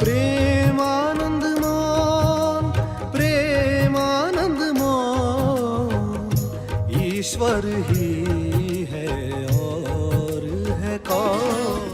प्रेमानंद मोन, प्रेमानंद मोन, ईश्वर ही है और है कौन।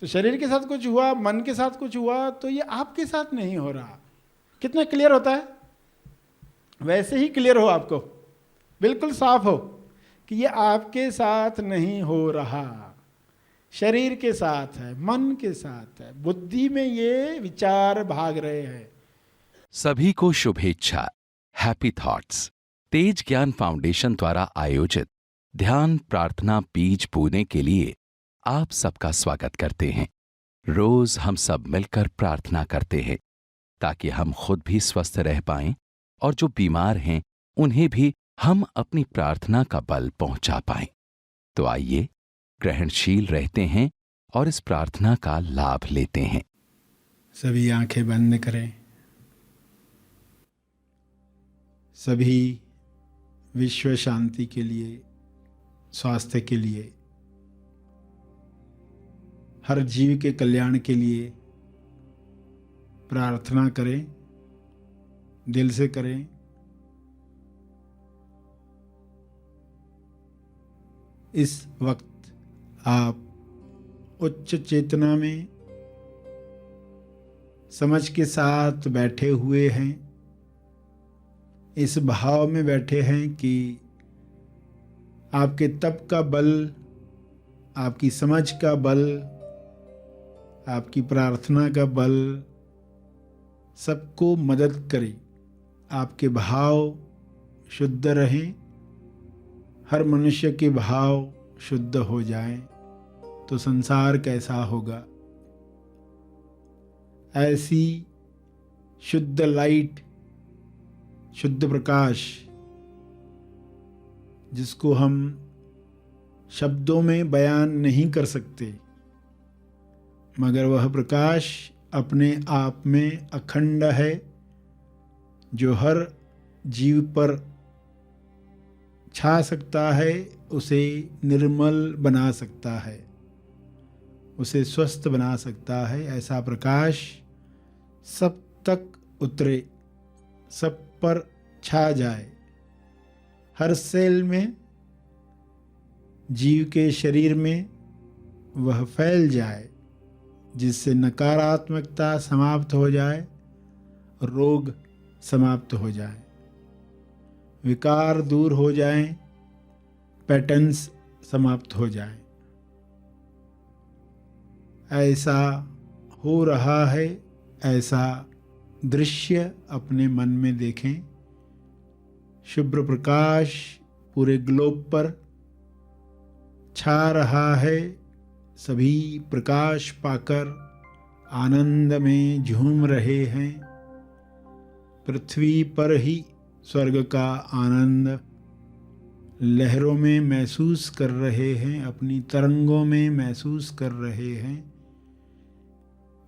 तो शरीर के साथ कुछ हुआ, मन के साथ कुछ हुआ, तो ये आपके साथ नहीं हो रहा। कितना क्लियर होता है? वैसे ही क्लियर हो आपको, बिल्कुल साफ हो कि ये आपके साथ नहीं हो रहा, शरीर के साथ है, मन के साथ है, बुद्धि में ये विचार भाग रहे हैं। सभी को शुभेच्छा। हैप्पी थॉट्स तेज ज्ञान फाउंडेशन द्वारा आयोजित ध्यान प्रार्थना बीज बोने के लिए आप सबका स्वागत करते हैं। रोज हम सब मिलकर प्रार्थना करते हैं ताकि हम खुद भी स्वस्थ रह पाएं और जो बीमार हैं उन्हें भी हम अपनी प्रार्थना का बल पहुंचा पाएं। तो आइए ग्रहणशील रहते हैं और इस प्रार्थना का लाभ लेते हैं। सभी आंखें बंद करें। सभी विश्व शांति के लिए, स्वास्थ्य के लिए, हर जीव के कल्याण के लिए प्रार्थना करें, दिल से करें। इस वक्त आप उच्च चेतना में समझ के साथ बैठे हुए हैं। इस भाव में बैठे हैं कि आपके तप का बल, आपकी समझ का बल, आपकी प्रार्थना का बल सबको मदद करे। आपके भाव शुद्ध रहें, हर मनुष्य के भाव शुद्ध हो जाएं तो संसार कैसा होगा। ऐसी शुद्ध लाइट, शुद्ध प्रकाश, जिसको हम शब्दों में बयान नहीं कर सकते, मगर वह प्रकाश अपने आप में अखंड है, जो हर जीव पर छा सकता है, उसे निर्मल बना सकता है, उसे स्वस्थ बना सकता है। ऐसा प्रकाश सब तक उतरे, सब पर छा जाए, हर सेल में, जीव के शरीर में वह फैल जाए, जिससे नकारात्मकता समाप्त हो जाए, रोग समाप्त हो जाए, विकार दूर हो जाएं, पैटर्न्स समाप्त हो जाएं। ऐसा हो रहा है, ऐसा दृश्य अपने मन में देखें। शुभ्र प्रकाश पूरे ग्लोब पर छा रहा है। सभी प्रकाश पाकर आनंद में झूम रहे हैं। पृथ्वी पर ही स्वर्ग का आनंद लहरों में महसूस कर रहे हैं, अपनी तरंगों में महसूस कर रहे हैं।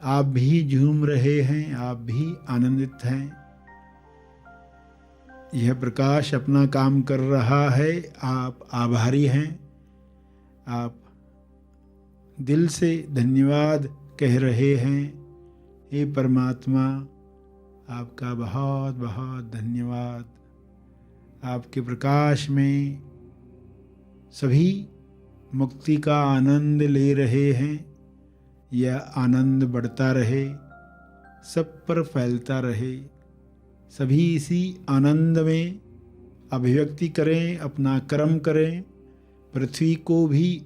आप भी झूम रहे हैं, आप भी आनंदित हैं। यह प्रकाश अपना काम कर रहा है, आप आभारी हैं। आप दिल से धन्यवाद कह रहे हैं। हे परमात्मा, आपका बहुत बहुत धन्यवाद। आपके प्रकाश में सभी मुक्ति का आनंद ले रहे हैं। यह आनंद बढ़ता रहे, सब पर फैलता रहे। सभी इसी आनंद में अभिव्यक्ति करें, अपना कर्म करें। पृथ्वी को भी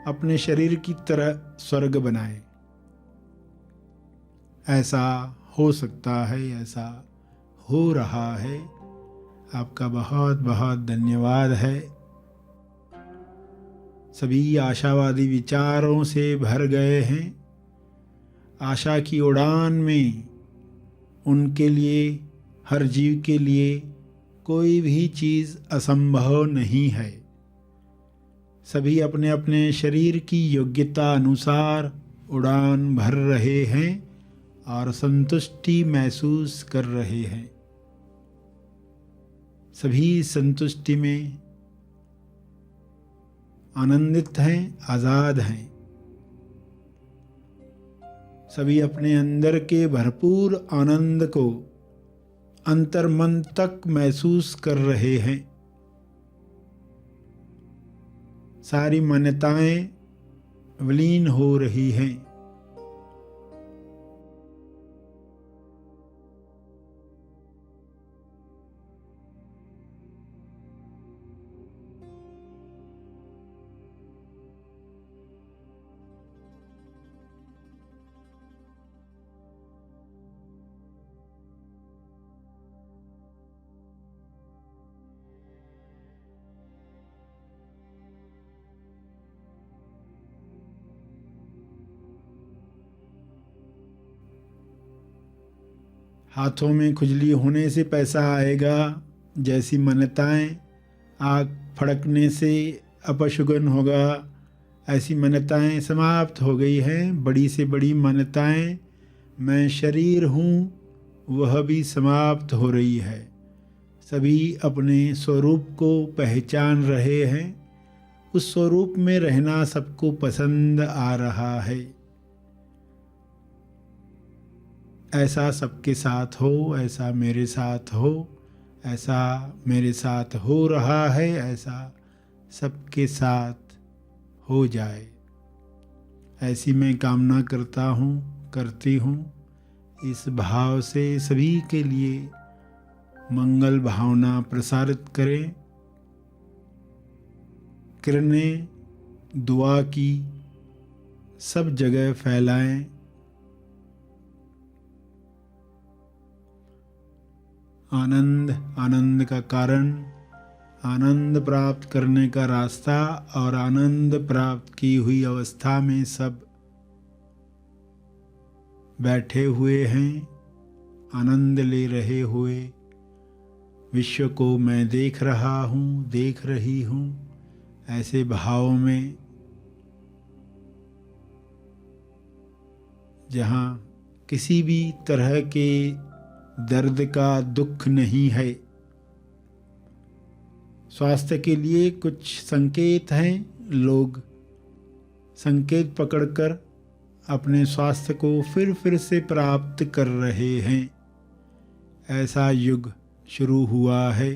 अपने शरीर की तरह स्वर्ग बनाएं। ऐसा हो सकता है, ऐसा हो रहा है। आपका बहुत बहुत धन्यवाद है। सभी आशावादी विचारों से भर गए हैं। आशा की उड़ान में उनके लिए, हर जीव के लिए कोई भी चीज़ असंभव नहीं है। सभी अपने अपने शरीर की योग्यता अनुसार उड़ान भर रहे हैं और संतुष्टि महसूस कर रहे हैं। सभी संतुष्टि में आनंदित हैं, आज़ाद हैं। सभी अपने अंदर के भरपूर आनंद को अंतर्मन तक महसूस कर रहे हैं। सारी मान्यताएं विलीन हो रही हैं। हाथों में खुजली होने से पैसा आएगा जैसी मान्यताएं, आग फड़कने से अपशगुन होगा ऐसी मान्यताएं समाप्त हो गई हैं। बड़ी से बड़ी मान्यताएं, मैं शरीर हूँ, वह भी समाप्त हो रही है। सभी अपने स्वरूप को पहचान रहे हैं। उस स्वरूप में रहना सबको पसंद आ रहा है। ऐसा सबके साथ हो, ऐसा मेरे साथ हो, ऐसा मेरे साथ हो रहा है, ऐसा सबके साथ हो जाए, ऐसी मैं कामना करता हूँ, करती हूँ। इस भाव से सभी के लिए मंगल भावना प्रसारित करें। किरणें दुआ की सब जगह फैलाएं। आनंद, आनंद का कारण, आनंद प्राप्त करने का रास्ता और आनंद प्राप्त की हुई अवस्था में सब बैठे हुए हैं, आनंद ले रहे हुए। विश्व को मैं देख रहा हूँ, देख रही हूँ, ऐसे भाव में जहाँ किसी भी तरह के दर्द का दुख नहीं है। स्वास्थ्य के लिए कुछ संकेत हैं। लोग संकेत पकड़कर अपने स्वास्थ्य को फिर से प्राप्त कर रहे हैं। ऐसा युग शुरू हुआ है।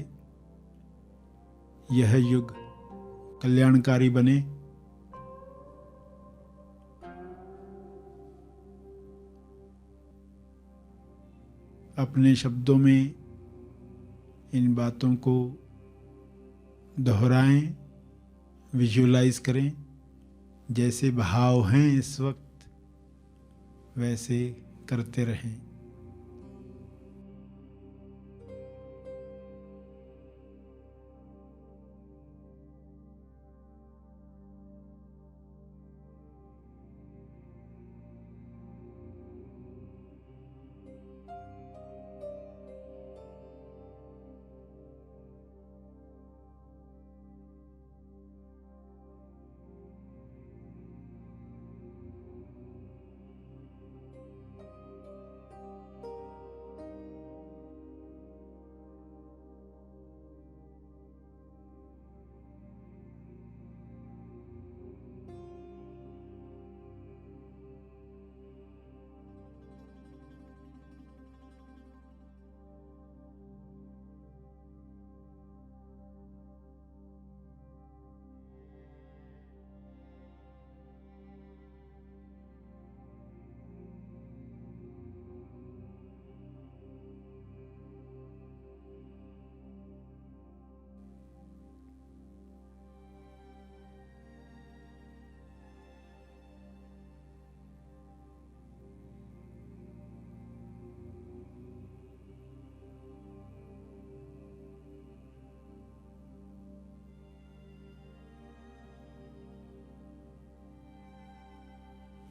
यह युग कल्याणकारी बने। अपने शब्दों में इन बातों को दोहराएं, विजुअलाइज करें। जैसे भाव हैं इस वक्त वैसे करते रहें।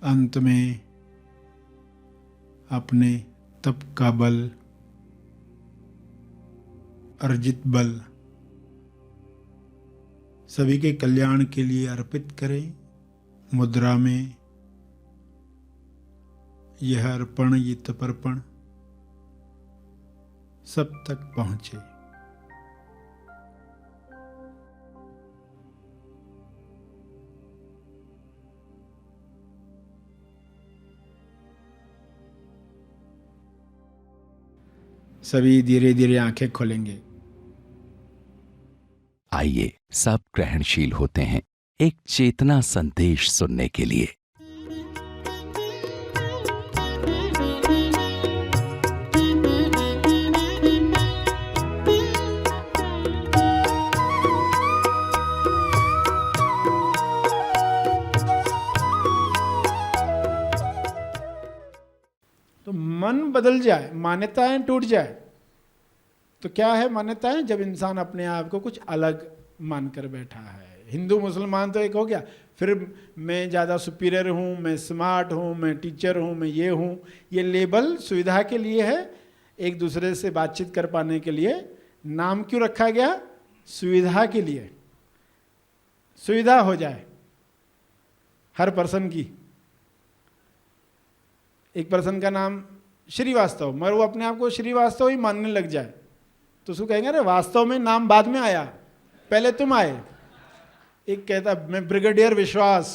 अंत में अपने तप का बल, अर्जित बल सभी के कल्याण के लिए अर्पित करें। मुद्रा में यह अर्पण, ये तपर्पण सब तक पहुंचे। सभी धीरे धीरे आंखें खोलेंगे। आइए सब ग्रहणशील होते हैं एक चेतना संदेश सुनने के लिए। तो मन बदल जाए, मान्यताएं टूट जाए तो क्या है मान्यताएं? जब इंसान अपने आप को कुछ अलग मानकर बैठा है। हिंदू मुसलमान तो एक हो गया, फिर मैं ज़्यादा सुपीरियर हूँ, मैं स्मार्ट हूँ, मैं टीचर हूँ, मैं ये हूँ। ये लेबल सुविधा के लिए है, एक दूसरे से बातचीत कर पाने के लिए। नाम क्यों रखा गया? सुविधा के लिए, सुविधा हो जाए हर पर्सन की। एक पर्सन का नाम श्रीवास्तव, मगर वो अपने आप को श्रीवास्तव ही मानने लग जाए तो उसको कहेंगे अरे वास्तव में नाम बाद में आया, पहले तुम आए। एक कहता मैं ब्रिगेडियर विश्वास,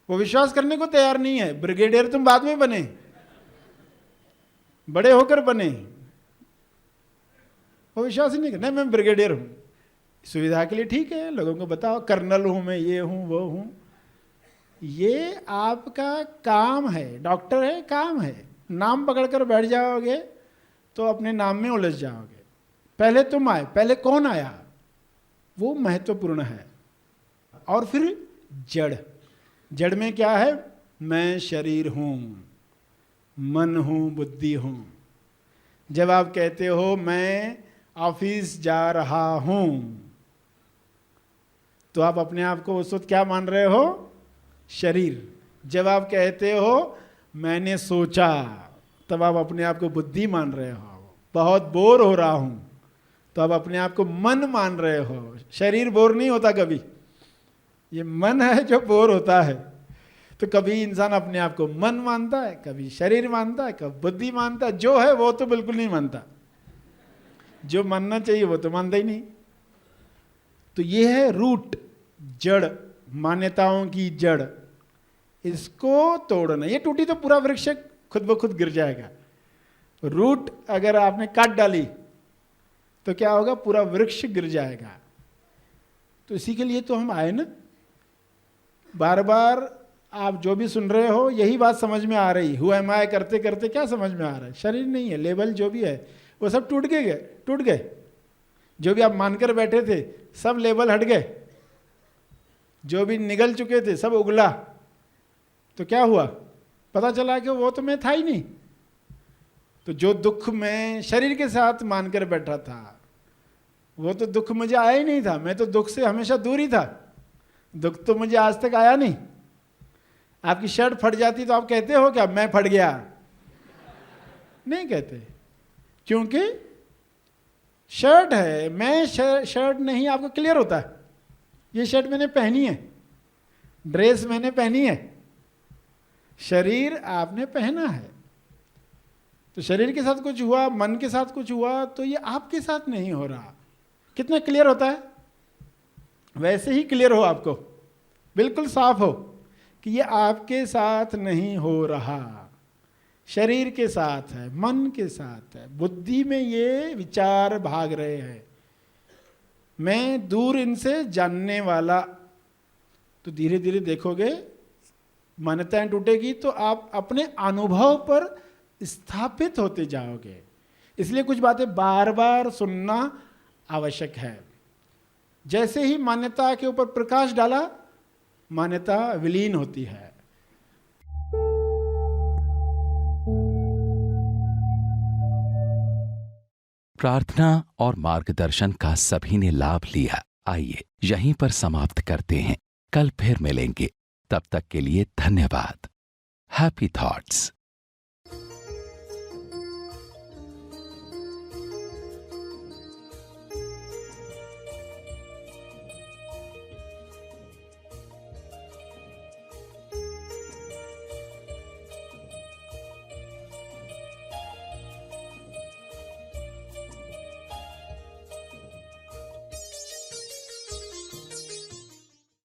वो विश्वास करने को तैयार नहीं है। ब्रिगेडियर तुम बाद में बने, बड़े होकर बने, वो विश्वास ही नहीं करना। मैं ब्रिगेडियर हूं, सुविधा के लिए ठीक है, लोगों को बताओ कर्नल हूं मैं, ये हूं वो हूं। ये आपका काम है, डॉक्टर है, काम है। नाम पकड़कर बैठ जाओगे तो अपने नाम में उलझ जाओगे। पहले तुम आए, पहले कौन आया, वो महत्वपूर्ण है। और फिर जड़, जड़ में क्या है? मैं शरीर हूं, मन हूं, बुद्धि हूं। जब आप कहते हो मैं ऑफिस जा रहा हूं तो आप अपने आप को उस वक्त क्या मान रहे हो? शरीर। जब आप कहते हो मैंने सोचा, तब आप अपने आप को बुद्धि मान रहे हो। बहुत बोर हो रहा हूं तो आप अपने आप को मन मान रहे हो। शरीर बोर नहीं होता कभी, ये मन है जो बोर होता है। तो कभी इंसान अपने आप को मन मानता है, कभी शरीर मानता है, कभी बुद्धि मानता है। जो है वो तो बिल्कुल नहीं मानता, जो मानना चाहिए वो तो मानता ही नहीं। तो ये है रूट, जड़, मान्यताओं की जड़। इसको तोड़ना, ये टूटी तो पूरा वृक्ष खुद ब खुद गिर जाएगा। रूट अगर आपने काट डाली तो क्या होगा? पूरा वृक्ष गिर जाएगा। तो इसी के लिए तो हम आए ना। बार बार आप जो भी सुन रहे हो यही बात समझ में आ रही। हु एम आई करते करते क्या समझ में आ रहा है? शरीर नहीं है, लेबल जो भी है वो सब टूट गए। जो भी आप मानकर बैठे थे सब लेबल हट गए, जो भी निगल चुके थे सब उगला। तो क्या हुआ? पता चला कि वो तो मैं था ही नहीं। तो जो दुख मैं शरीर के साथ मानकर बैठा था वो तो दुख मुझे आया ही नहीं था। मैं तो दुख से हमेशा दूर ही था। दुख तो मुझे आज तक आया नहीं। आपकी शर्ट फट जाती तो आप कहते हो क्या मैं फट गया? नहीं कहते, क्योंकि शर्ट है, मैं शर्ट नहीं। आपको क्लियर होता है ये शर्ट मैंने पहनी है, ड्रेस मैंने पहनी है, शरीर आपने पहना है। तो शरीर के साथ कुछ हुआ, मन के साथ कुछ हुआ तो ये आपके साथ नहीं हो रहा। कितना क्लियर होता है? वैसे ही क्लियर हो, आपको बिल्कुल साफ हो कि ये आपके साथ नहीं हो रहा, शरीर के साथ है, मन के साथ है, बुद्धि में ये विचार भाग रहे हैं। मैं दूर इनसे जानने वाला। तो धीरे धीरे देखोगे मान्यताएं टूटेगी तो आप अपने अनुभव पर स्थापित होते जाओगे। इसलिए कुछ बातें बार बार सुनना आवश्यक है। जैसे ही मान्यता के ऊपर प्रकाश डाला, मान्यता विलीन होती है। प्रार्थना और मार्गदर्शन का सभी ने लाभ लिया। आइए यहीं पर समाप्त करते हैं, कल फिर मिलेंगे। तब तक के लिए धन्यवाद। Happy thoughts.